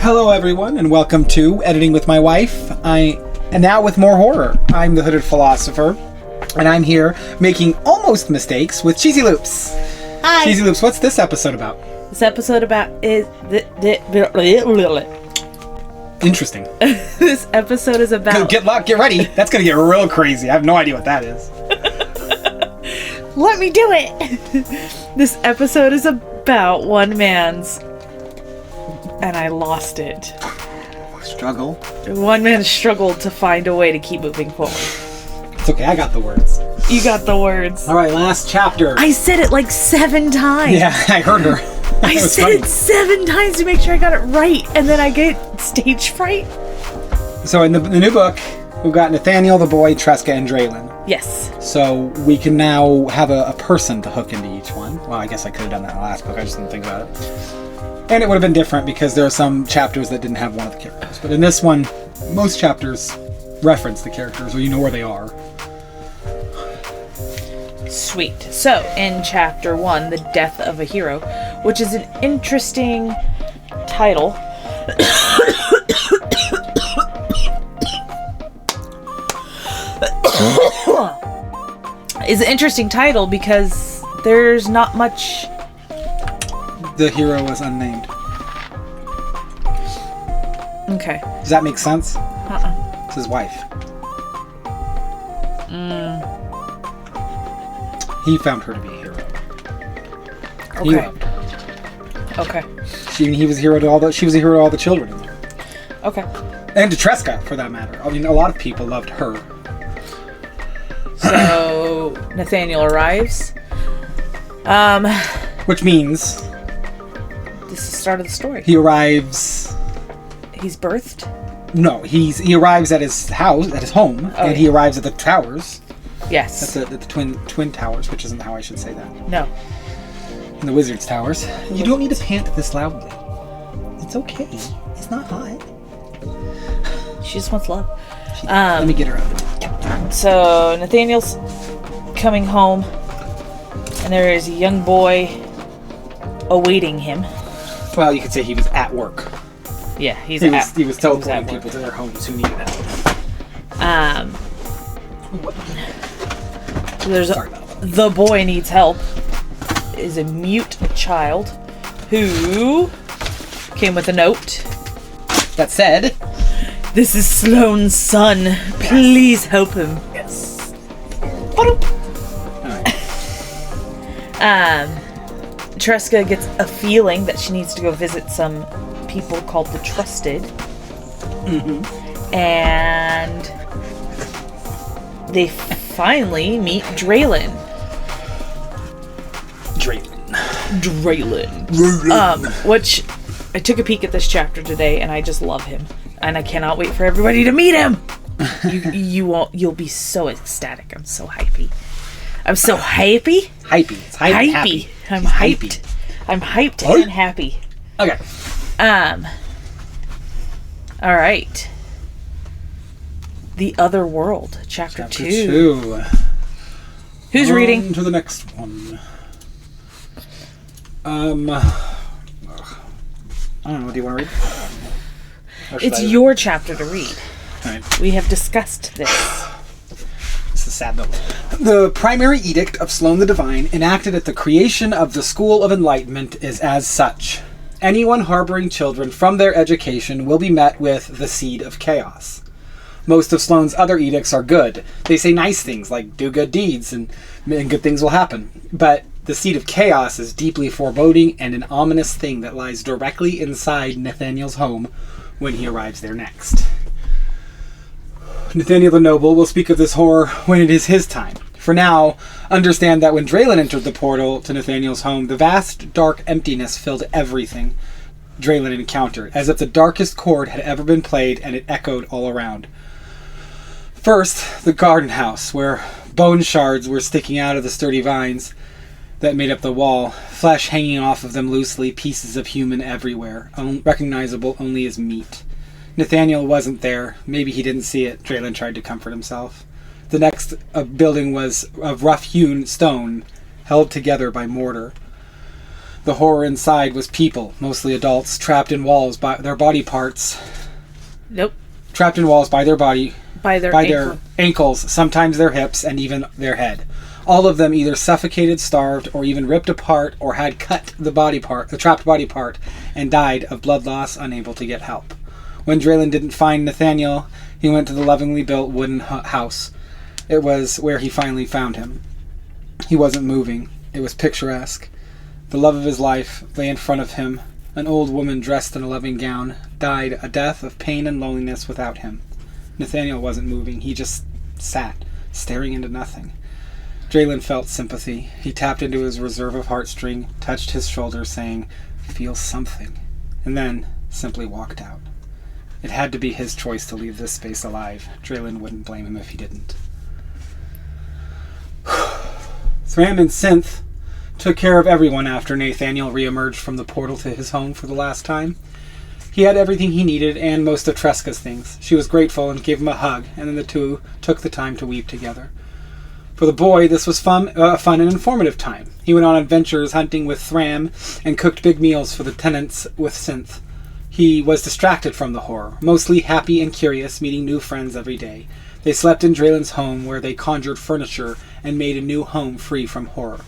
Hello everyone, and welcome to Editing with My Wife. And now with more horror. I'm the Hooded Philosopher, and I'm here making almost mistakes with Cheesy Loops. Hi. Cheesy Loops, what's this episode about? This episode is Interesting. This episode is about. Get ready. That's gonna get real crazy. I have no idea what that is. Let me do it. This episode is about one man's, and I lost it. Struggle. One man struggled to find a way to keep moving forward. It's okay, I got the words. You got the words. Alright, last chapter. I said it like 7 times. Yeah, I heard her. I said it 7 times to make sure I got it right, and then I get stage fright. So in the new book, we've got Nathaniel, the boy, Tresska, and Draelynn. Yes. So we can now have a person to hook into each one. Well, I guess I could have done that in the last book, I just didn't think about it. And it would have been different because there are some chapters that didn't have one of the characters. But in this one, most chapters reference the characters, or you know where they are. Sweet. So, in chapter 1, The Death of a Hero, which is an interesting title. Is an interesting title because there's not much. The hero was unnamed. Okay. Does that make sense? It's his wife. He found her to be a hero. He Okay. loved her. Okay. He was a hero to all the. She was a hero to all the children in there. Okay. And to Tresska, for that matter. I mean, a lot of people loved her. So Nathaniel arrives. Which means This is the start of the story. he arrives. He's birthed. No, he arrives at his house, at his home, Oh, and he arrives at the towers. Yes. That's the twin towers, which isn't how I should say that. No. In the wizard's towers. You don't need to pant this loudly. It's okay. It's not hot. She just wants love. Let me get her out. So Nathaniel's coming home, and there is a young boy awaiting him. Well, you could say he was at work. Yeah, He was teleporting at people work. to their homes who needed help. So there's Sorry about that. the boy needs help. Is a mute child who came with a note. That said, This is Sloane's son. Please help him. yes. Alright. Alright. Tresska gets a feeling that she needs to go visit some people called the Trusted. And they finally meet Draelynn. Draelynn. Which I took a peek at this chapter today, and I just love him, and I cannot wait for everybody to meet him. You'll be so ecstatic. I'm so hypey. I'm so happy. Hypey. It's hypey. Happy. I'm She's hyped. I'm hyped and happy. Okay. All right. The Other World, chapter 2. 2. Who's reading? To the next one. I don't know. Do you want to read? Or should It's I? your chapter to read. All right. We have discussed this. This is sad though. The primary edict of Sloane the Divine, enacted at the creation of the School of Enlightenment, is as such. Anyone harboring children from their education will be met with the seed of chaos. Most of Sloane's other edicts are good. They say nice things like do good deeds and good things will happen. But the seed of chaos is deeply foreboding and an ominous thing that lies directly inside Nathaniel's home when he arrives there next. Nathaniel the Noble will speak of this horror when it is his time. For now, understand that when Draelynn entered the portal to Nathaniel's home, the vast, dark emptiness filled everything Draelynn encountered, as if the darkest chord had ever been played and it echoed all around. First, the garden house, where bone shards were sticking out of the sturdy vines that made up the wall, flesh hanging off of them loosely, pieces of human everywhere, recognizable only as meat. Nathaniel wasn't there. Maybe he didn't see it. Draelynn tried to comfort himself. The next building was of rough-hewn stone, held together by mortar. The horror inside was people, mostly adults, trapped in walls by their body parts. Nope. Trapped in walls by their body, By their their ankles, sometimes their hips, and even their head. All of them either suffocated, starved, or even ripped apart, or had cut the trapped body part, and died of blood loss, unable to get help. When Draelynn didn't find Nathaniel, he went to the lovingly built wooden house. It was where he finally found him. He wasn't moving. It was picturesque. The love of his life lay in front of him. An old woman dressed in a loving gown died a death of pain and loneliness without him. Nathaniel wasn't moving. He just sat, staring into nothing. Draelynn felt sympathy. He tapped into his reserve of heartstring, touched his shoulder, saying, "Feel something," and then simply walked out. It had to be his choice to leave this space alive. Draelynn wouldn't blame him if he didn't. Thram and Synth took care of everyone after Nathaniel reemerged from the portal to his home for the last time. He had everything he needed and most of Treska's things. She was grateful and gave him a hug, and then the two took the time to weep together. For the boy, this was fun and informative time. He went on adventures hunting with Thram and cooked big meals for the tenants with Synth. He was distracted from the horror, mostly happy and curious, meeting new friends every day. They slept in Draelynn's home, where they conjured furniture and made a new home free from horror.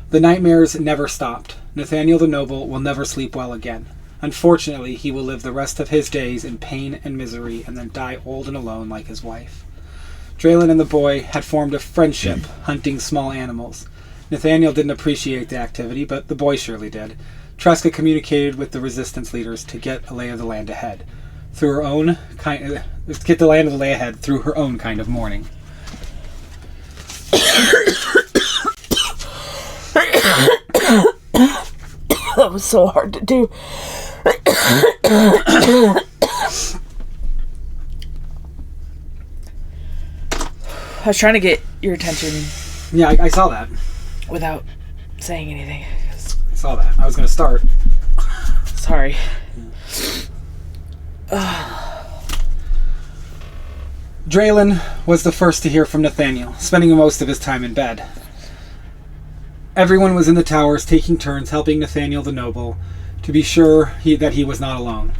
The nightmares never stopped. Nathaniel the Noble will never sleep well again. Unfortunately, he will live the rest of his days in pain and misery and then die old and alone like his wife. Draelynn and the boy had formed a friendship, hunting small animals. Nathaniel didn't appreciate the activity, but the boy surely did. Tresska communicated with the resistance leaders to get a lay of the land ahead. Through her own get the land of the lay ahead through her own kind of mourning. That was so hard to do. I was trying to get your attention. Yeah, I saw that. Without saying anything. I saw that. I was going to start. Sorry. Draelynn was the first to hear from Nathaniel, spending most of his time in bed. Everyone was in the towers, taking turns helping Nathaniel the Noble to be sure that he was not alone.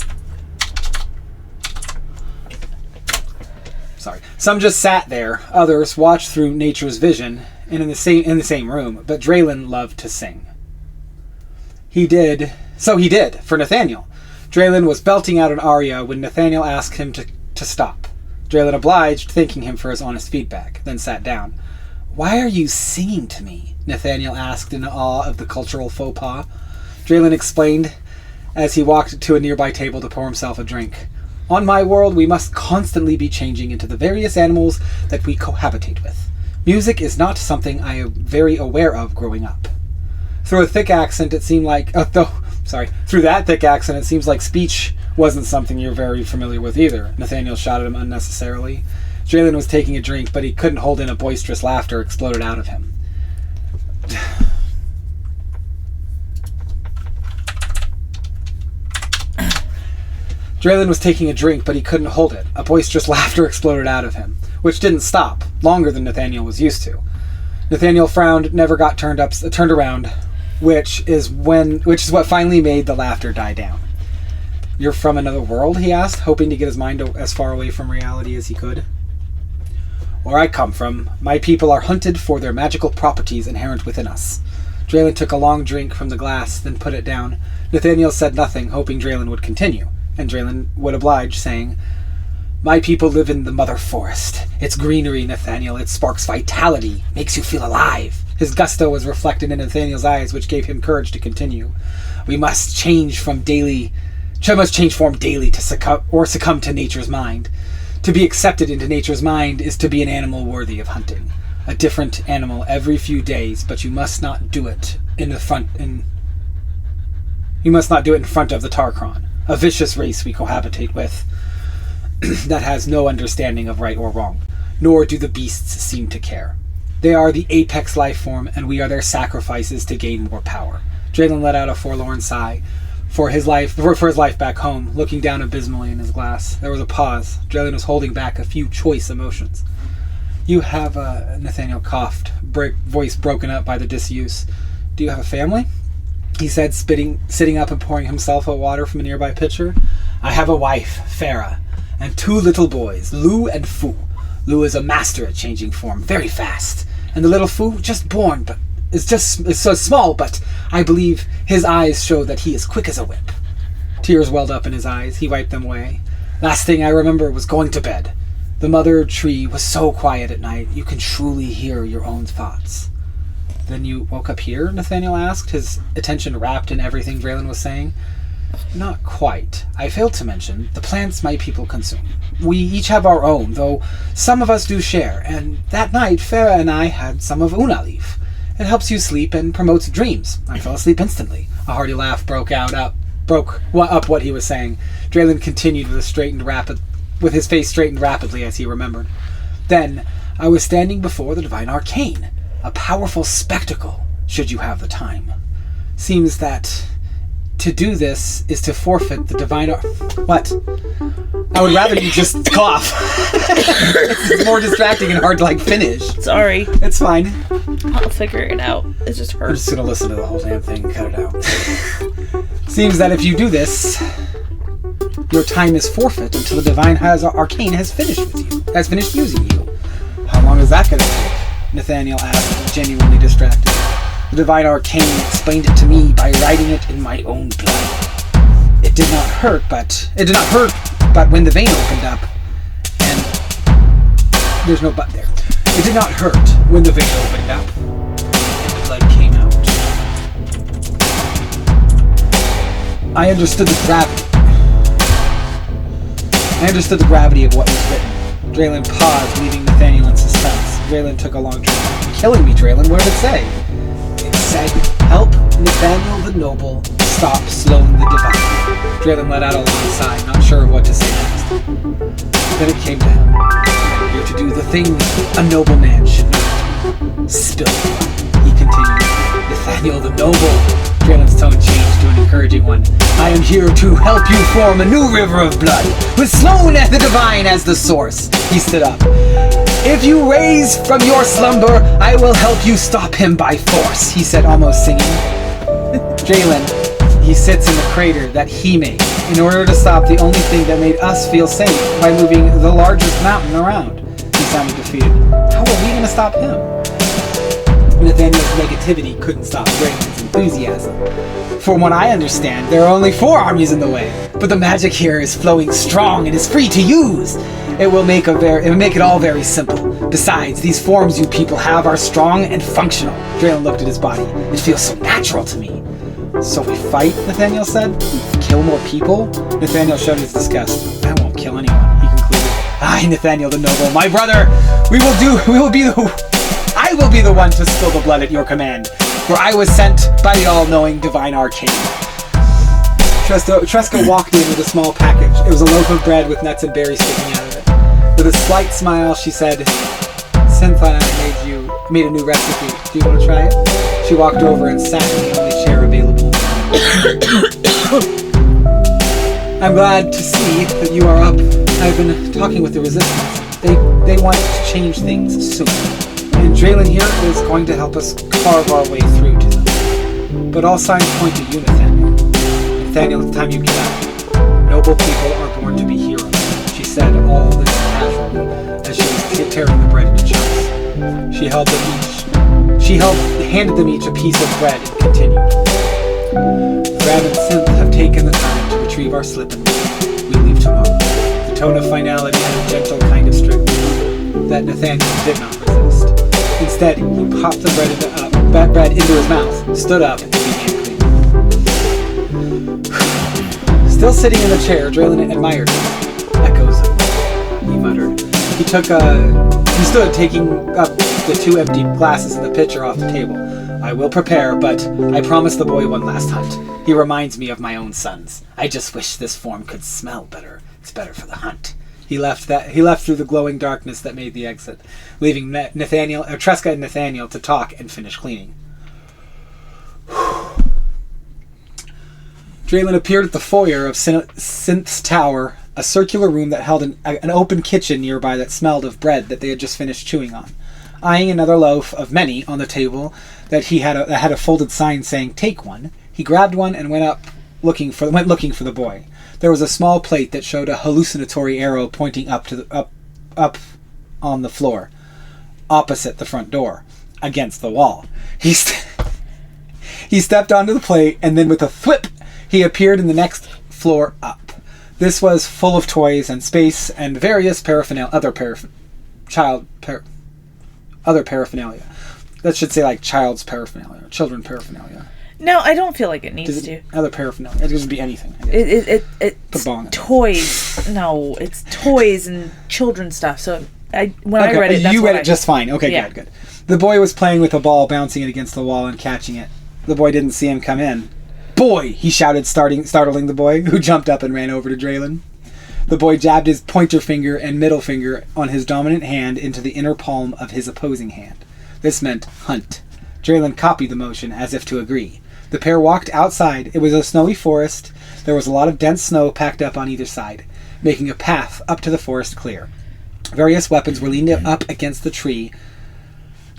Sorry. Some just sat there. Others watched through nature's vision and in the same room. But Draelynn loved to sing. He did for Nathaniel. Draelynn was belting out an aria when Nathaniel asked him to stop. Draelynn obliged, thanking him for his honest feedback, then sat down. "Why are you singing to me?" Nathaniel asked in awe of the cultural faux pas. Draelynn explained as he walked to a nearby table to pour himself a drink. "On my world, we must constantly be changing into the various animals that we cohabitate with. Music is not something I am very aware of growing up." Through that thick accent, it seems like speech wasn't something you're very familiar with either. Nathaniel shot at him unnecessarily. Draelynn was taking a drink, but he couldn't hold in a boisterous laughter exploded out of him. Draelynn was taking a drink, but he couldn't hold it. A boisterous laughter exploded out of him, which didn't stop, longer than Nathaniel was used to. Nathaniel frowned, never got turned around, which is what finally made the laughter die down. "You're from another world?" he asked, hoping to get his mind as far away from reality as he could. "Where I come from, my people are hunted for their magical properties inherent within us." Draelynn took a long drink from the glass, then put it down. Nathaniel said nothing, hoping Draelynn would continue, and Draelynn would oblige, saying, "My people live in the mother forest. Its greenery, Nathaniel, it sparks vitality, makes you feel alive." His gusto was reflected in Nathaniel's eyes, which gave him courage to continue. "We must change form daily to succumb to nature's mind. To be accepted into nature's mind is to be an animal worthy of hunting. A different animal every few days, but you must not do it in front of the Tarkron, a vicious race we cohabitate with that has no understanding of right or wrong, nor do the beasts seem to care. They are the apex life form, and we are their sacrifices to gain more power." Draelynn let out a forlorn sigh for his life back home, looking down abysmally in his glass. There was a pause. Draelynn was holding back a few choice emotions. "You have Nathaniel coughed, voice broken up by the disuse. "Do you have a family?" he said, sitting up and pouring himself a water from a nearby pitcher. "I have a wife, Farah, and 2 little boys, Lou and Fu. Lou is a master at changing form, very fast, and the little Fu, just born, but is so small, but I believe his eyes show that he is quick as a whip." Tears welled up in his eyes. He wiped them away. "Last thing I remember was going to bed. The mother tree was so quiet at night, you can truly hear your own thoughts." "Then you woke up here?" Nathaniel asked, his attention wrapped in everything Draelynn was saying. "Not quite. I failed to mention the plants my people consume. We each have our own, though some of us do share, and that night Farah and I had some of Una leaf. It helps you sleep and promotes dreams. I fell asleep instantly." A hearty laugh broke up what he was saying. Draelynn continued with his face straightened rapidly as he remembered. "Then I was standing before the divine arcane, a powerful spectacle, should you have the time. Seems that to do this is to forfeit the divine What? I would rather you just cough. It's more distracting and hard to, finish. Sorry. It's fine. I'll figure it out. It just hurts. I'm just going to listen to the whole damn thing and cut it out. Seems that if you do this, your time is forfeit until the divine arcane has finished using you. How long is that going to take? Nathaniel asked, genuinely distracted. The divine arcane explained it to me by writing it in my own blood. It did not hurt, but when the vein opened up, and there's no but there. It did not hurt when the vein opened up, and the blood came out. I understood the gravity of what was written. Draelynn paused, leaving Nathaniel in suspense. Draelynn took a long drink. "Killing me, Draelynn. What did it say?" "It said, help Nathaniel the Noble stop slowing the divine." Draelynn let out a long sigh, not sure of what to say next. Then it came to him. "I'm here to do the thing a noble man should not do. Spill blood," he continued. "Nathaniel the Noble." Draelynn's tone changed to an encouraging one. "I am here to help you form a new river of blood, with Sloane the Divine as the source." He stood up. "If you raise from your slumber, I will help you stop him by force," he said, almost singing. Draelynn, he sits in the crater that he made, in order to stop the only thing that made us feel safe by moving the largest mountain around. He sounded defeated. How are we going to stop him? Nathaniel's negativity couldn't stop Draelynn's enthusiasm. "From what I understand, there are only 4 armies in the way, but the magic here is flowing strong and is free to use. It will make it all very simple. Besides, these forms you people have are strong and functional." Draelynn looked at his body. "It feels so natural to me." "So we fight?" Nathaniel said. "Kill more people?" Nathaniel showed his disgust. "I won't kill anyone," he concluded. "Aye, Nathaniel the Noble, my brother, I will be the one to spill the blood at your command, for I was sent by the all-knowing divine arcane." Tresska walked in with a small package. It was a loaf of bread with nuts and berries sticking out of it. With a slight smile, she said, "Synth and I made a new recipe. Do you want to try it?" She walked over and sat in the only chair available. "I'm glad to see that you are up. I've been talking with the Resistance. They want to change things soon. And Draelynn here is going to help us carve our way through to them. But all signs point to you, Nathaniel. Nathaniel, it's time you get up. Noble people are born to be heroes," she said, all this casually, as she was tearing the bread into chunks. She handed them each a piece of bread and continued. "Grab and Synth have taken the time to retrieve our slip and we leave tomorrow." The tone of finality had a gentle kind of strictness that Nathaniel did not resist. Instead, he popped the bread into his mouth, stood up, and began cleaning. Still sitting in the chair, Draelynn admired him. "Echoes of blood," he muttered. He stood, taking up the 2 empty glasses and the pitcher off the table. "I will prepare, but I promised the boy one last hunt. He reminds me of my own sons. I just wish this form could smell better. It's better for the hunt." He left through the glowing darkness that made the exit, leaving Tresska and Nathaniel to talk and finish cleaning. Draelynn appeared at the foyer of Synth's tower, a circular room that held an open kitchen nearby that smelled of bread that they had just finished chewing on. Eyeing another loaf of many on the table that had a folded sign saying "Take one," He grabbed one and went looking for the boy. There was a small plate that showed a hallucinatory arrow pointing up on the floor, opposite the front door, against the wall. He stepped onto the plate, and then with a thwip, he appeared in the next floor up. This was full of toys and space and various other paraphernalia. That should say like child's paraphernalia, children paraphernalia. No, I don't feel like it needs to. Other paraphernalia. It could just be anything. It's toys. No, it's toys and children's stuff. So I read it, you read it just fine. Okay, yeah. Good. The boy was playing with a ball, bouncing it against the wall and catching it. The boy didn't see him come in. "Boy!" he shouted, startling the boy, who jumped up and ran over to Draelynn. The boy jabbed his pointer finger and middle finger on his dominant hand into the inner palm of his opposing hand. This meant hunt. Draelynn copied the motion as if to agree. The pair walked outside. It was a snowy forest. There was a lot of dense snow packed up on either side, making a path up to the forest clear. Various weapons were leaned up against the tree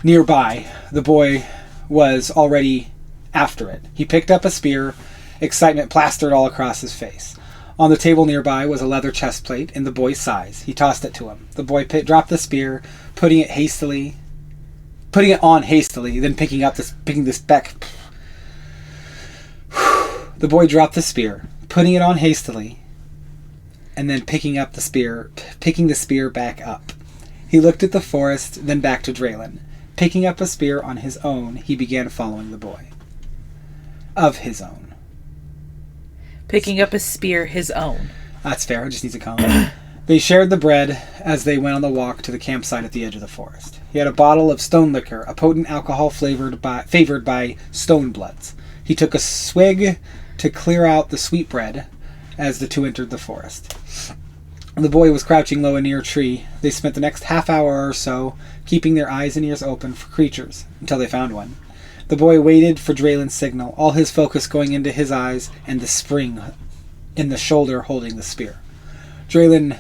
nearby. The boy was already after it. He picked up a spear, excitement plastered all across his face. On the table nearby was a leather chest plate in the boy's size. He tossed it to him. The boy dropped the spear, putting it on hastily, then picking the speck. The boy dropped the spear, putting it on hastily, and then picking the spear back up. He looked at the forest, then back to Draelynn. Picking up a spear on his own, he began following the boy. Of his own. Picking up a spear his own. That's fair, it just needs a comma. They shared the bread as they went on the walk to the campsite at the edge of the forest. He had a bottle of stone liquor, a potent alcohol favored by stone bloods. He took a swig to clear out the sweetbread as the two entered the forest. The boy was crouching low near a tree. They spent the next half hour or so keeping their eyes and ears open for creatures until they found one. The boy waited for Draelynn's signal, all his focus going into his eyes and the spring in the shoulder holding the spear. Draelynn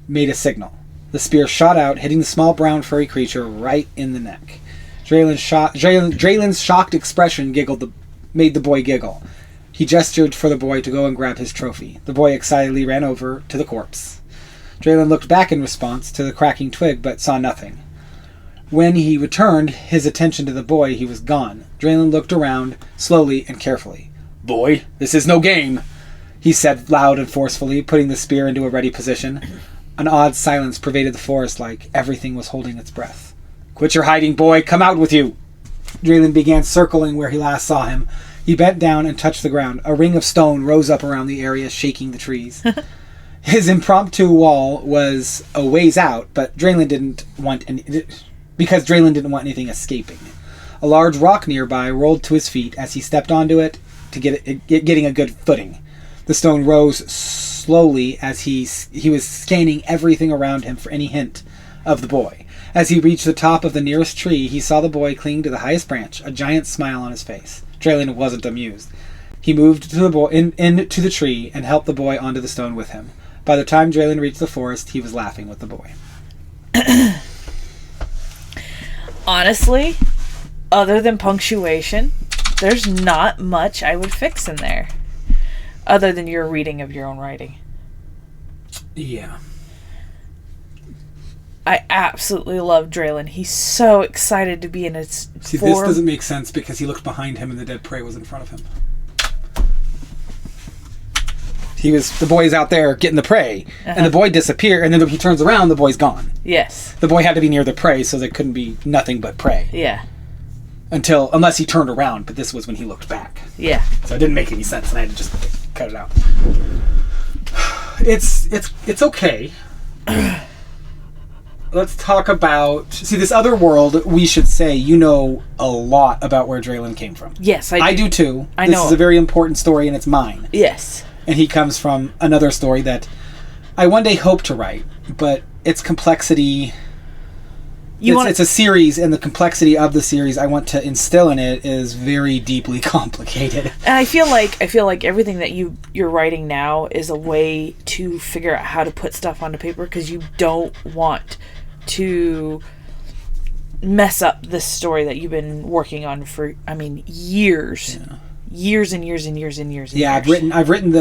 made a signal. The spear shot out, hitting the small brown furry creature right in the neck. Draelynn's shocked expression made the boy giggle. He gestured for the boy to go and grab his trophy. The boy excitedly ran over to the corpse. Draelynn looked back in response to the cracking twig, but saw nothing. When he returned his attention to the boy, he was gone. Draelynn looked around, slowly and carefully. "Boy, this is no game," he said loud and forcefully, putting the spear into a ready position. An odd silence pervaded the forest, like everything was holding its breath. "Quit your hiding, boy. Come out with you." Draelynn began circling where he last saw him. He bent down and touched the ground. A ring of stone rose up around the area, shaking the trees. His impromptu wall was a ways out, but Draelynn didn't want anything escaping. A large rock nearby rolled to his feet as he stepped onto it to getting a good footing. The stone rose slowly as he was scanning everything around him for any hint of the boy. As he reached the top of the nearest tree, he saw the boy cling to the highest branch, a giant smile on his face. Draelynn wasn't amused. He moved to the boy into the tree and helped the boy onto the stone with him. By the time Draelynn reached the forest, he was laughing with the boy. Honestly, other than punctuation, there's not much I would fix in there. Other than your reading of your own writing. Yeah. I absolutely love Draelynn. He's so excited to be in its See, form. this doesn't make sense because he looked behind him and the dead prey was in front of him. The boy's out there getting the prey, and the boy disappeared, and then he turns around, the boy's gone. Yes. The boy had to be near the prey, so there couldn't be nothing but prey. Yeah. Unless he turned around, but this was when he looked back. Yeah. So it didn't make any sense, and I had to just cut it out. It's okay. Let's talk about... See, this other world, we should say, you know a lot about where Draelynn came from. Yes, I do. I do too. I know. This is a very important story, and it's mine. Yes. And he comes from another story that I one day hope to write, but its complexity... It's a series, and the complexity of the series I want to instill in it is very deeply complicated. And I feel like everything that you're writing now is a way to figure out how to put stuff onto paper, because you don't want to mess up this story that you've been working on for, years. years and years and years and years. And Yeah, years. I've written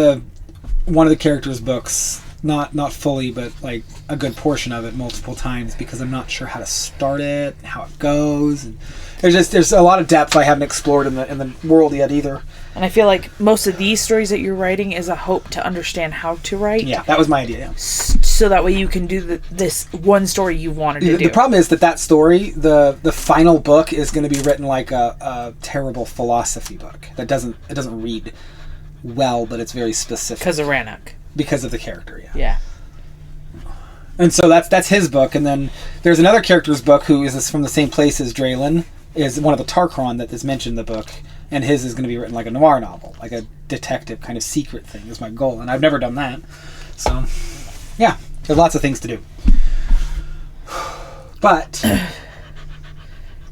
one of the characters' books, not fully, but like a good portion of it multiple times because I'm not sure how to start it, how it goes, and there's a lot of depth I haven't explored in the world yet either. And I feel like most of these stories that you're writing is a hope to understand how to write. Yeah, that was my idea. Yeah. So that way you can do this one story you wanted to do. The problem is that story, the final book, is going to be written like a terrible philosophy book that doesn't read well, but it's very specific because of Rannoch. Because of the character. Yeah. Yeah. And so that's his book, and then there's another character's book who is from the same place as Draelynn, is one of the Tarkron that is mentioned in the book. And his is going to be written like a noir novel, like a detective kind of secret thing is my goal. And I've never done that. So, yeah, there's lots of things to do. But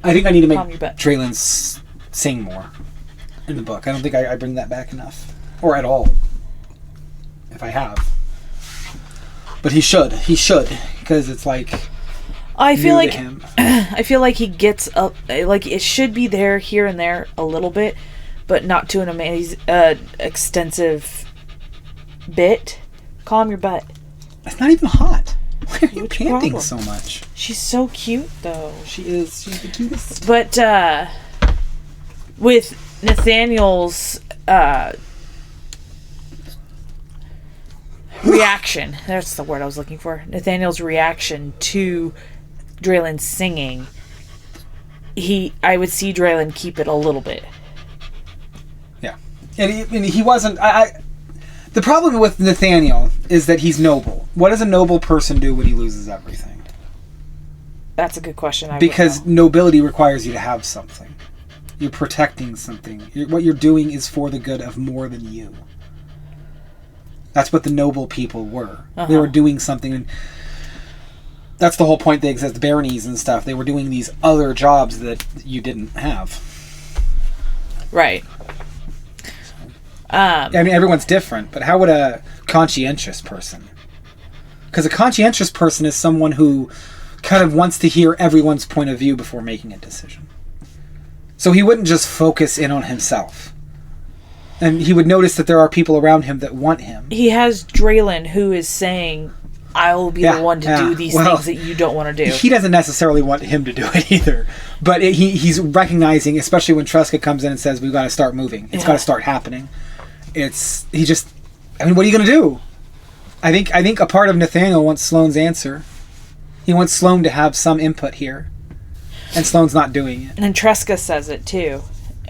I think I need to make Draelynn sing more in the book. I don't think I bring that back enough. Or at all. If I have. But he should. Because it's like... I feel like he gets like it should be there here and there a little bit, but not to an extensive bit. Calm your butt. It's not even hot. Why are you panting so much? She's so cute though. She is. She's the cutest. But with Nathaniel's reaction, that's the word I was looking for. Nathaniel's reaction to Draelynn singing, I would see Draelynn keep it a little bit. Yeah, and he wasn't. The problem with Nathaniel is that he's noble. What does a noble person do when he loses everything? That's a good question. Because nobility requires you to have something. You're protecting something. What you're doing is for the good of more than you. That's what the noble people were. Uh-huh. They were doing something. And that's the whole point they exist, baronies and stuff. They were doing these other jobs that you didn't have. Right. I mean, everyone's different, but how would a conscientious person... Because a conscientious person is someone who kind of wants to hear everyone's point of view before making a decision. So he wouldn't just focus in on himself. And he would notice that there are people around him that want him. He has Draelynn who is saying... I'll be the one to do these things that you don't want to do. He doesn't necessarily want him to do it either. But he's recognizing, especially when Tresska comes in and says, we've got to start moving. It's got to start happening. What are you going to do? I think a part of Nathaniel wants Sloane's answer. He wants Sloane to have some input here. And Sloane's not doing it. And Tresska says it too.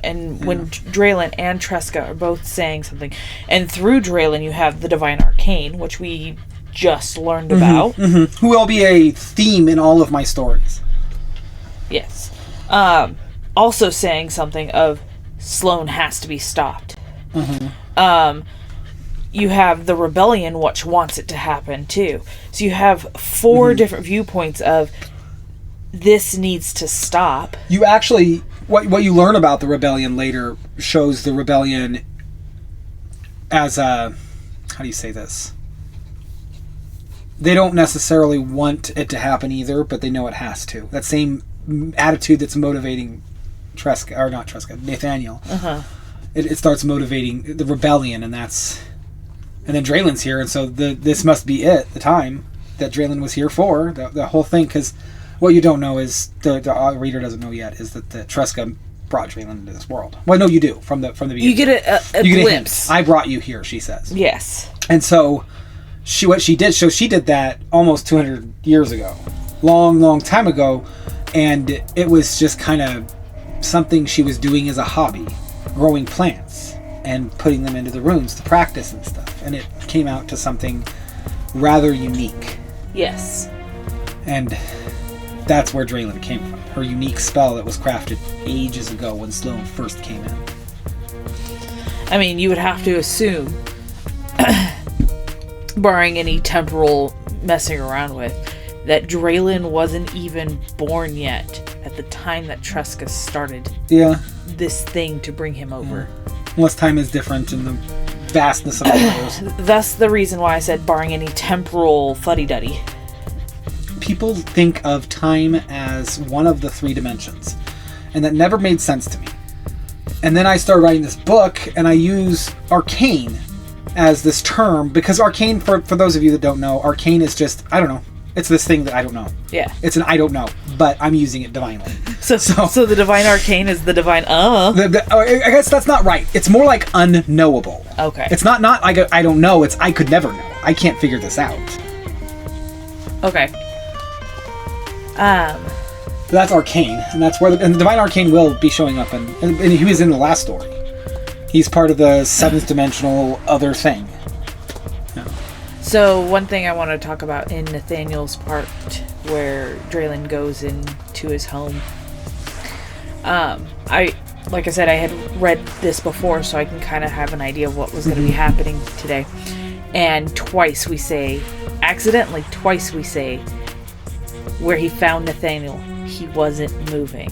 And when Draelynn and Tresska are both saying something. And through Draelynn you have the Divine Arcane, which we... just learned about. Mm-hmm. Who will be a theme in all of my stories. Yes. Also saying something of Sloane has to be stopped. Mm-hmm. You have the rebellion, which wants it to happen too. So you have 4 different viewpoints of this needs to stop. You actually, what you learn about the rebellion later shows the rebellion as a, how do you say this? They don't necessarily want it to happen either, but they know it has to. That same attitude that's motivating Nathaniel. Uh-huh. It starts motivating the rebellion, and then Draelynn's here, and so this must be it, the time that Draelynn was here for, the whole thing, because what you don't know is, the reader doesn't know yet, is that the Tresska brought Draelynn into this world. Well, no, you do, from the beginning. You get a glimpse. I brought you here, she says. Yes. And so... She did that almost 200 years ago, long time ago, and it was just kind of something she was doing as a hobby, growing plants and putting them into the runes to practice and stuff, and it came out to something rather unique. Yes. And that's where Draelynn came from, her unique spell that was crafted ages ago when Sloane first came in. I mean, you would have to assume... barring any temporal messing around with, that Draelynn wasn't even born yet at the time that Tresska started this thing to bring him over. Yeah. Unless time is different in the vastness of the world. That's the reason why I said barring any temporal fuddy-duddy. People think of time as one of the 3 dimensions, and that never made sense to me. And then I started writing this book, and I use arcane as this term, because arcane, for those of you that don't know, arcane is just, I don't know. It's this thing that I don't know. Yeah. It's an I don't know, but I'm using it divinely. So the divine arcane is the divine I guess that's not right. It's more like unknowable. Okay. It's not I don't know, it's I could never know. I can't figure this out. Okay. That's arcane, and that's where the divine arcane will be showing up, and he was in the last story. He's part of the seventh dimensional other thing. Yeah. So one thing I want to talk about in Nathaniel's part, where Draelynn goes into his home. Like I said, I had read this before, so I can kind of have an idea of what was going to be happening today. And accidentally twice we say, where he found Nathaniel, he wasn't moving.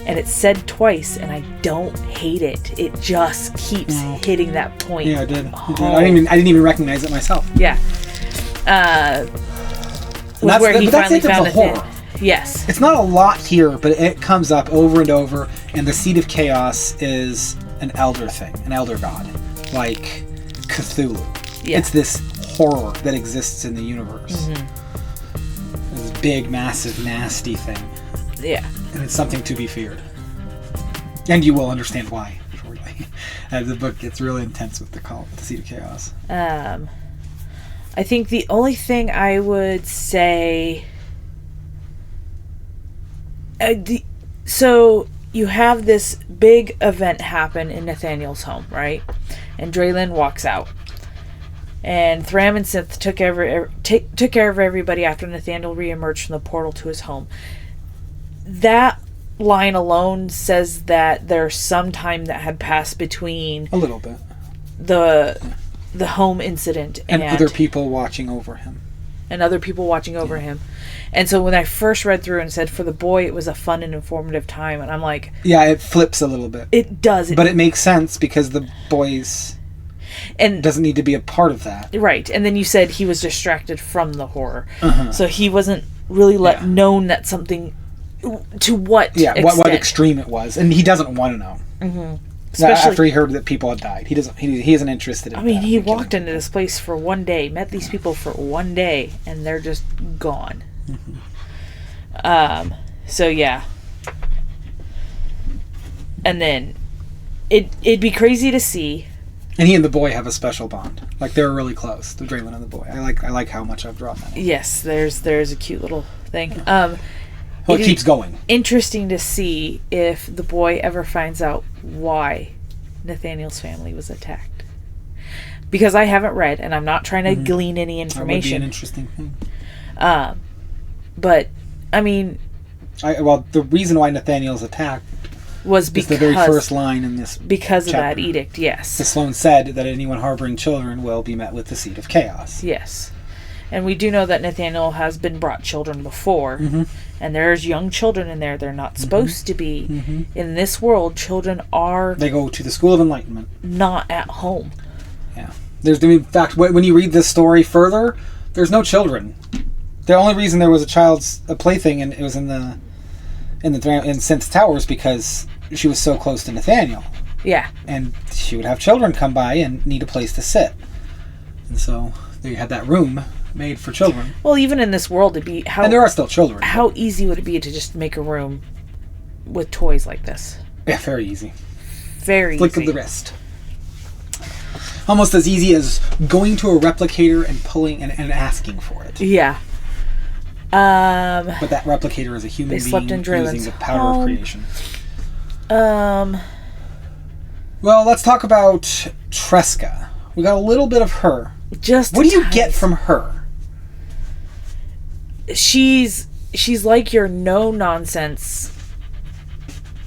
And it said twice, and I don't hate it. It just keeps hitting that point. Yeah, I did. I didn't even recognize it myself. Yeah. Where he finally found Nathaniel. Yes. It's not a lot here, but it comes up over and over, and the Seed of Chaos is an elder thing, an elder god, like Cthulhu. Yeah. It's this horror that exists in the universe. This big, massive, nasty thing. Yeah. And it's something to be feared. And you will understand why shortly. As the book gets really intense with the Seed of Chaos. I think the only thing I would say... so you have this big event happen in Nathaniel's home, right? And Draelynn walks out. And Thram and Synth took care of everybody after Nathaniel reemerged from the portal to his home. That line alone says that there's some time that had passed between a little bit the home incident and other people watching over him. And so when I first read through and said for the boy it was a fun and informative time, and I'm like, yeah, it flips a little bit. It does. But it makes sense because the boy's doesn't need to be a part of that. Right. And then you said he was distracted from the horror. So he wasn't really known that something to what extent. what extreme it was, and he doesn't want to know. Especially after he heard that people had died, he isn't interested in. I mean, he walked into this place for one day, met these people for one day, and they're just gone. So yeah, and then it'd be crazy to see. And he and the boy have a special bond. Like they're really close. The Draelynn and the boy. I like how much I've drawn that. Yes, there's a cute little thing. Well, it keeps going. Interesting to see if the boy ever finds out why Nathaniel's family was attacked. Because I haven't read, and I'm not trying to glean any information. That would be an interesting thing. But, I mean... the reason why Nathaniel's attacked was because... the very first line in this because chapter. Of that edict, yes. The Sloane said that anyone harboring children will be met with the Seed of Chaos. Yes. And we do know that Nathaniel has been brought children before. And there's young children in there. They're not supposed to be. In this world, children are... They go to the School of Enlightenment. Not at home. Yeah. In fact, when you read this story further, there's no children. The only reason there was a plaything, and it was in Synth's Towers, because she was so close to Nathaniel. Yeah. And she would have children come by and need a place to sit. And so they had that room made for children. Well, even in this world, it'd be and there are still children. How easy would it be to just make a room with toys like this? Yeah, very easy. Very Flick easy. of the wrist. Almost as easy as going to a replicator and pulling and asking for it. Yeah. But that replicator is a human being using the power of creation. Well, let's talk about Tresska. We got a little bit of her. What do you get from her? She's like your no nonsense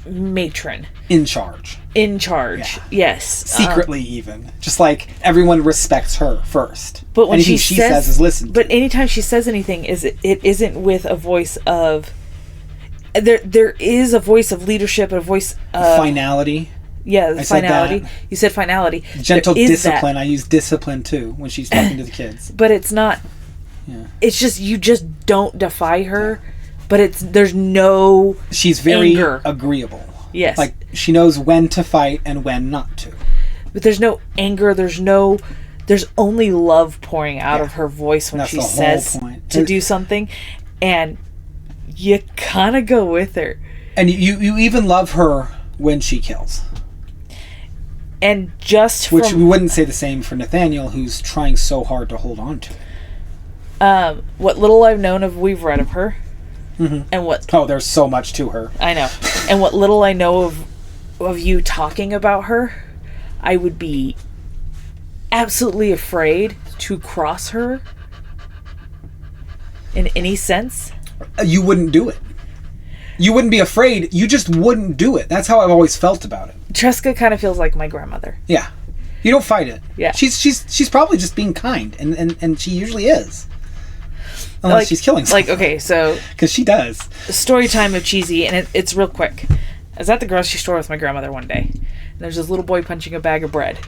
matron. In charge. Yeah. Yes. Secretly even. Just like everyone respects her first. But when anything she says is listened to. But anytime she says anything, it isn't with a voice of... There is a voice of leadership and a voice of... Finality. Yeah, finality. You said finality. Gentle discipline. I use discipline too when she's talking to the kids. But it's not... Yeah. It's just, you just don't defy her, but there's no She's very anger. agreeable. Yes. Like, She knows when to fight and when not to. But there's no anger. There's only love pouring out of her voice when she says to do something. And you kind of go with her. And you even love her when she kills. And just Which we wouldn't say the same for Nathaniel, who's trying so hard to hold on to it. What little I've known of, we've read of her. Mm-hmm. And what... Oh, there's so much to her. I know. And what little I know of you talking about her, I would be absolutely afraid to cross her in any sense. You wouldn't do it. You wouldn't be afraid. You just wouldn't do it. That's how I've always felt about it. Tresska kind of feels like my grandmother. Yeah. You don't fight it. Yeah. She's probably just being kind, and she usually is. Unless she's killing someone. Okay, so... Because she does. Story time of cheesy, and it's real quick. I was at the grocery store with my grandmother one day, and there's this little boy punching a bag of bread.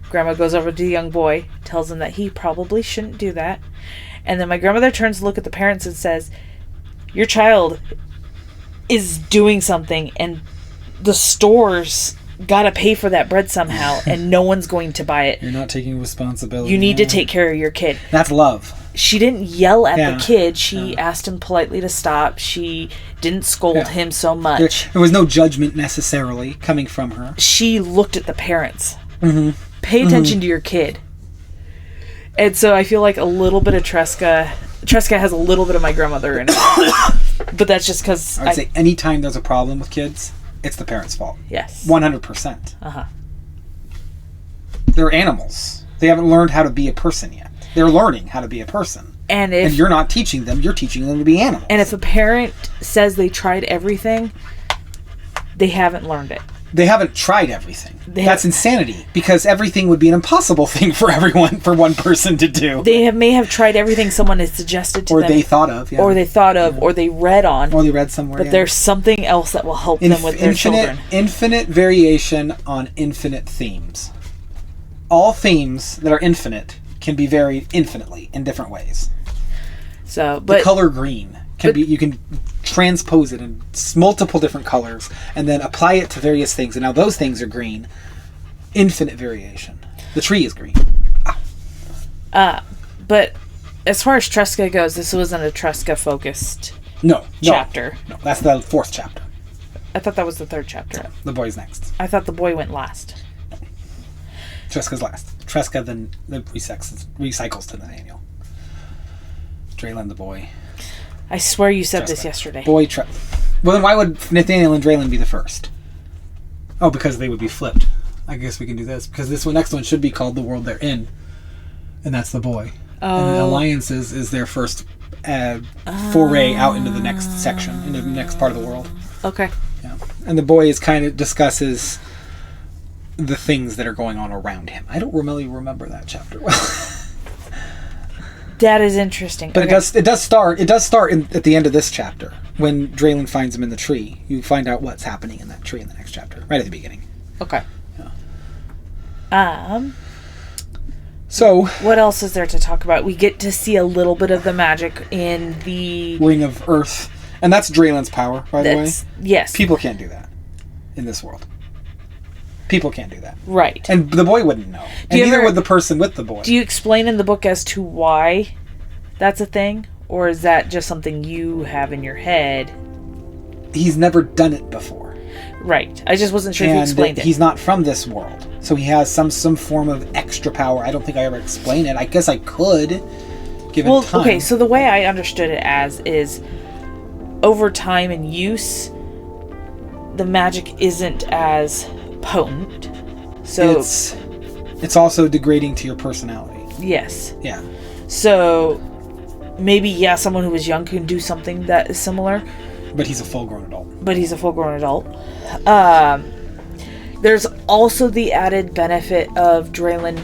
Grandma goes over to the young boy, tells him that he probably shouldn't do that, and then my grandmother turns to look at the parents and says, your child is doing something, and the store's gotta pay for that bread somehow, and no one's going to buy it. You're not taking responsibility. You need to take care of your kid. That's love. She didn't yell at the kid. She asked him politely to stop. She didn't scold him so much. There was no judgment necessarily coming from her. She looked at the parents. Mm-hmm. Pay attention to your kid. And so I feel like a little bit of Tresska has a little bit of my grandmother in it. But that's just because I would say anytime there's a problem with kids, it's the parents' fault. Yes. 100%. Uh-huh. They're animals. They haven't learned how to be a person yet. They're learning how to be a person. And you're not teaching them, you're teaching them to be animals. And if a parent says they tried everything, they haven't learned it. They haven't tried everything. That's insanity, because everything would be an impossible thing for one person to do. They may have tried everything someone has suggested to them. Or they thought of, Or they thought of, or they read on. Or they read somewhere, But there's something else that will help them with their children. Infinite variation on infinite themes. All themes that are infinite can be varied infinitely in different ways. The color green you can transpose it in multiple different colors and then apply it to various things, and now those things are green. Infinite variation. The tree is green. But as far as Tresska goes, this wasn't a Tresska focused chapter. No, that's the 4th chapter. I thought that was the 3rd chapter. The boy's next. I thought the boy went last. Tresska's last. Tresska then recycles to Nathaniel. Draelynn the boy. I swear you said this yesterday. Well, then why would Nathaniel and Draelynn be the first? Oh, because they would be flipped. I guess we can do this. Because this next one should be called The World They're In. And that's the boy. Oh. And the Alliances is their first foray out into the next section, into the next part of the world. Okay. Yeah. And the boy discusses the things that are going on around him. I don't really remember that chapter well. That is interesting. But it does start at the end of this chapter when Draelynn finds him in the tree. You find out what's happening in that tree in the next chapter, right at the beginning. Okay. Yeah. So what else is there to talk about? We get to see a little bit of the magic in the Ring of Earth, and that's Draelynn's power, by the way. Yes. People can't do that in this world. People can't do that. Right. And the boy wouldn't know. And neither would the person with the boy. Do you explain in the book as to why that's a thing? Or is that just something you have in your head? He's never done it before. Right. I just wasn't sure if you explained it. He's not from this world. So he has some form of extra power. I don't think I ever explained it. I guess I could, given time. Okay, so the way I understood it as is over time and use, the magic isn't as potent, so it's also degrading to your personality. Yes. Yeah. So maybe someone who was young can do something that is similar, but he's a full-grown adult. There's also the added benefit of Draelynn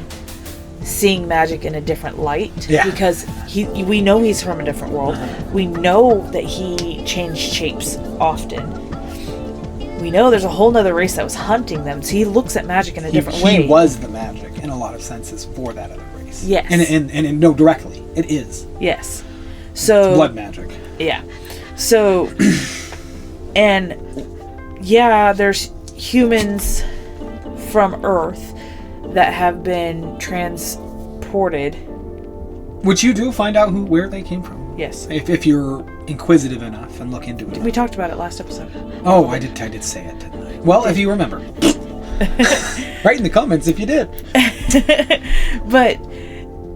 seeing magic in a different light, because we know he's from a different world. We know that he changed shapes often. We know there's a whole nother race that was hunting them, so he looks at magic in a different way. He was the magic in a lot of senses for that other race. Yes. And no, directly. It is. Yes. So it's blood magic. Yeah. So and there's humans from Earth that have been transported. Which you do find out where they came from. Yes. If you're inquisitive enough and look into it. We talked about it last episode. Oh, I did say it, didn't I? Well, if you remember. Write in the comments if you did. But,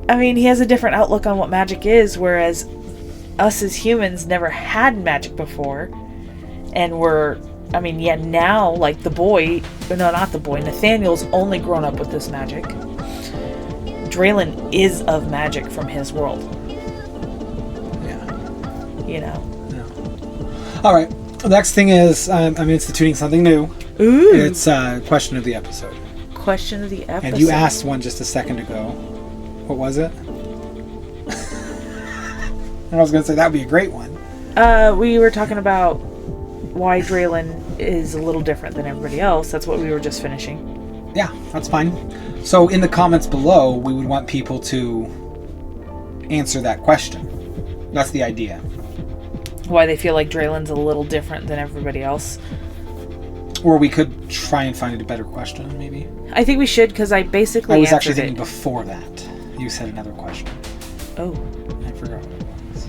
I mean, he has a different outlook on what magic is, whereas us as humans never had magic before. And now, like Nathaniel's only grown up with this magic. Draelynn is of magic from his world. Yeah. All right. The next thing is I'm instituting something new. Ooh. It's question of the episode. Question of the episode. And you asked one just a second ago. What was it? I was going to say that would be a great one. We were talking about why Draelynn is a little different than everybody else. That's what we were just finishing. Yeah, that's fine. So in the comments below, we would want people to answer that question. That's the idea. Why they feel like Draelynn's a little different than everybody else. Or we could try and find a better question, maybe. I think we should, because I basically I was answered actually thinking it. before that. You said another question. Oh. I forgot what it was.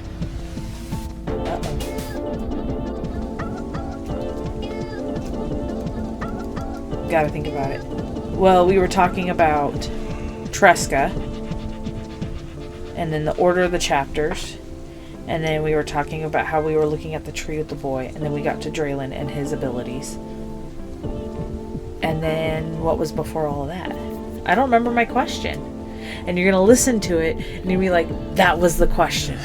Uh-oh. Gotta think about it. Well, we were talking about Tresska, and then the order of the chapters, and then we were talking about how we were looking at the tree with the boy, and then we got to Draelynn and his abilities. And then what was before all of that? I don't remember my question. And you're going to listen to it, and you'll be like, that was the question.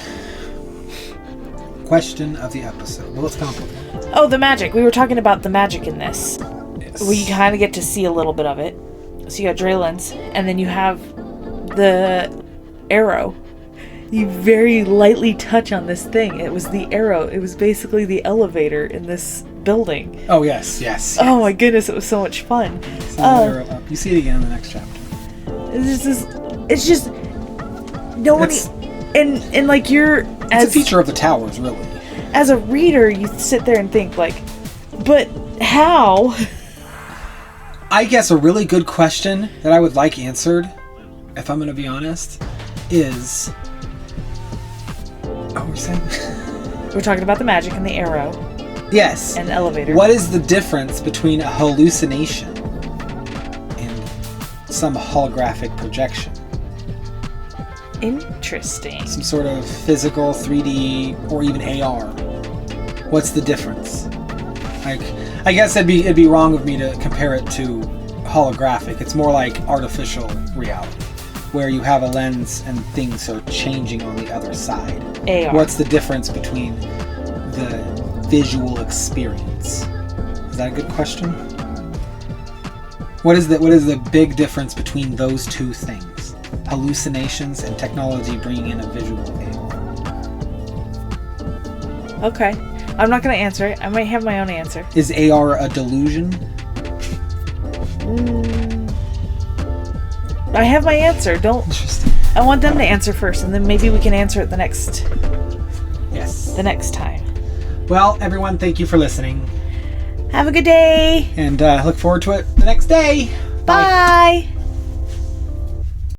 Question of the episode. Well, let's come up with one. Oh, the magic. We were talking about the magic in this. Yes. We kind of get to see a little bit of it. So you got Draelynn's, and then you have the arrow. You very lightly touch on this thing. It was the arrow. It was basically the elevator in this building. Oh, yes. Oh my goodness, it was so much fun. Arrow up. You see it again in the next chapter. It's just nobody, and like it's a feature of the towers, really. As a reader, you sit there and think like, but how? I guess a really good question that I would like answered, if I'm going to be honest, is... Oh, we're saying... We're talking about the magic and the arrow. Yes. And the elevator. What is the difference between a hallucination and some holographic projection? Interesting. Some sort of physical, 3D, or even AR. What's the difference? Like, I guess it'd be wrong of me to compare it to holographic. It's more like artificial reality, where you have a lens and things are changing on the other side. AR. What's the difference between the visual experience? Is that a good question? What is the big difference between those two things? Hallucinations and technology bringing in a visual AR. Okay. I'm not going to answer it. I might have my own answer. Is AR a delusion? I have my answer. Don't. Interesting. I want them to answer first, and then maybe we can answer it the next time. Well, everyone, thank you for listening. Have a good day. And look forward to it the next day. Bye.